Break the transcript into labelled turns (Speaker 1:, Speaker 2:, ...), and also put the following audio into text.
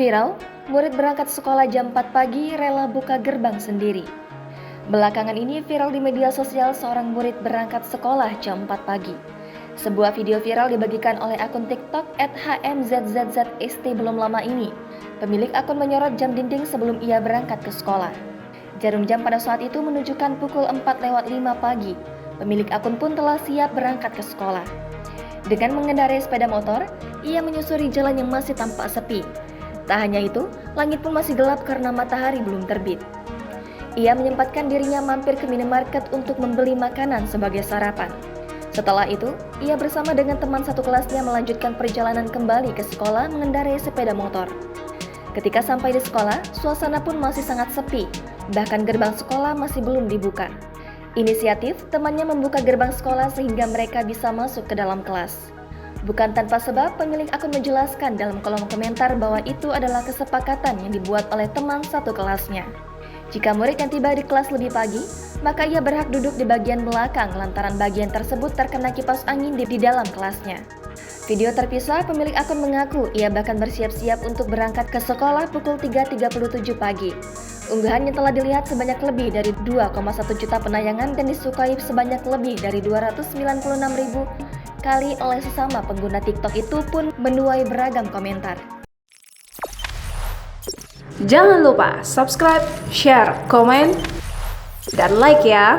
Speaker 1: Viral, murid berangkat sekolah jam 4 pagi rela buka gerbang sendiri. Belakangan ini viral di media sosial seorang murid berangkat sekolah jam 4 pagi. Sebuah video viral dibagikan oleh akun TikTok @hmzzzt belum lama ini. Pemilik akun menyorot jam dinding sebelum ia berangkat ke sekolah. Jarum jam pada saat itu menunjukkan pukul 4:05 pagi. Pemilik akun pun telah siap berangkat ke sekolah. Dengan mengendarai sepeda motor, ia menyusuri jalan yang masih tampak sepi. Tak hanya itu, langit pun masih gelap karena matahari belum terbit. Ia menyempatkan dirinya mampir ke minimarket untuk membeli makanan sebagai sarapan. Setelah itu, ia bersama dengan teman satu kelasnya melanjutkan perjalanan kembali ke sekolah mengendarai sepeda motor. Ketika sampai di sekolah, suasana pun masih sangat sepi, bahkan gerbang sekolah masih belum dibuka. Inisiatif temannya membuka gerbang sekolah sehingga mereka bisa masuk ke dalam kelas. Bukan tanpa sebab, pemilik akun menjelaskan dalam kolom komentar bahwa itu adalah kesepakatan yang dibuat oleh teman satu kelasnya. Jika murid yang tiba di kelas lebih pagi, maka ia berhak duduk di bagian belakang lantaran bagian tersebut terkena kipas angin di dalam kelasnya. Video terpisah, pemilik akun mengaku ia bahkan bersiap-siap untuk berangkat ke sekolah pukul 3:37 pagi. Unggahan yang telah dilihat sebanyak lebih dari 2,1 juta penayangan dan disukai sebanyak lebih dari 296.000 kali oleh sesama pengguna TikTok itu pun menuai beragam komentar.
Speaker 2: Jangan lupa subscribe, share, komen, dan like ya!